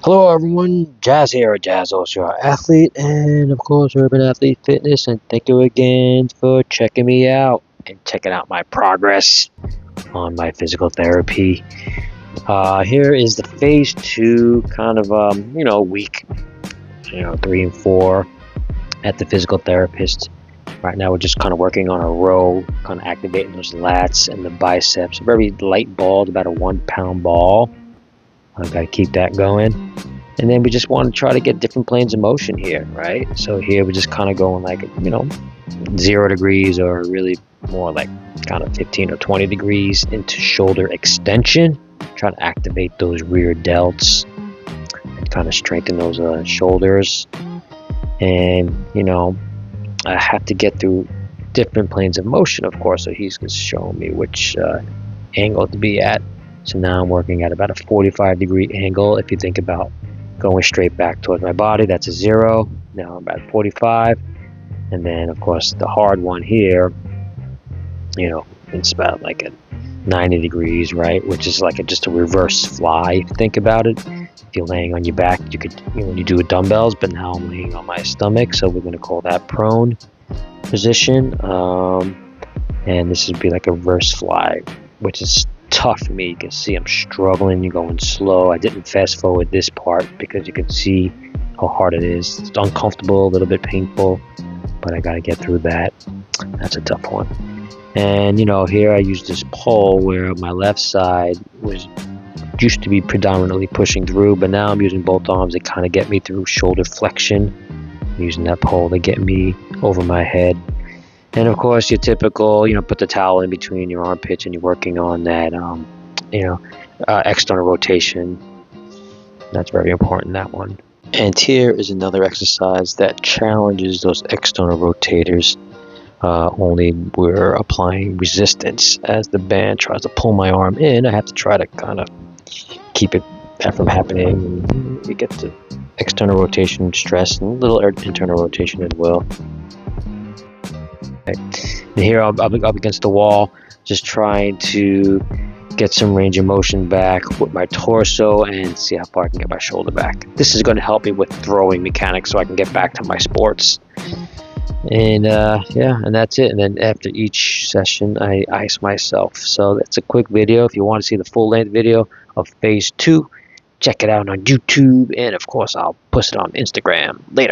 Hello everyone, Jazz here, Jazz also athlete, and of course Urban Athlete Fitness, and thank you again for checking me out and checking out my progress on my physical therapy. Here is the phase two kind of week, 3 and 4 at the physical therapist. Right now we're just kind of working on a row, kind of activating those lats and the biceps. A very light ball, about a 1 pound ball. I've got to keep that going. And then we just want to try to get different planes of motion here, right? So here we're just kind of going like, 0 degrees or really more like kind of 15 or 20 degrees into shoulder extension. Try to activate those rear delts and kind of strengthen those shoulders. And, I have to get through different planes of motion, of course. So he's showing me which angle to be at. So now I'm working at about a 45-degree angle. If you think about going straight back towards my body, that's a 0. Now I'm about 45. And then, of course, the hard one here, it's about like a 90 degrees, right? Which is like just a reverse fly, if you think about it. If you're laying on your back, you could, when you do with dumbbells, but now I'm laying on my stomach, so we're going to call that prone position. And this would be like a reverse fly, which is tough for me. You can see I'm struggling. You're going slow. I didn't fast forward this part because you can see how hard it is. It's uncomfortable, a little bit painful, but I got to get through that. That's a tough one. And here I use this pole where my left side used to be predominantly pushing through, but now I'm using both arms to kind of get me through shoulder flexion. I'm using that pole to get me over my head. And of course, your typical, put the towel in between your armpits and you're working on that, external rotation. That's very important, that one. And here is another exercise that challenges those external rotators. Only we're applying resistance. As the band tries to pull my arm in, I have to try to kind of keep that from happening. You get the external rotation stress and a little internal rotation as well. And here I'm up against the wall, just trying to get some range of motion back with my torso and see how far I can get my shoulder back. This is going to help me with throwing mechanics so I can get back to my sports. And and that's it. And then after each session, I ice myself. So that's a quick video. If you want to see the full-length video of phase 2, check it out on YouTube. And of course, I'll post it on Instagram later.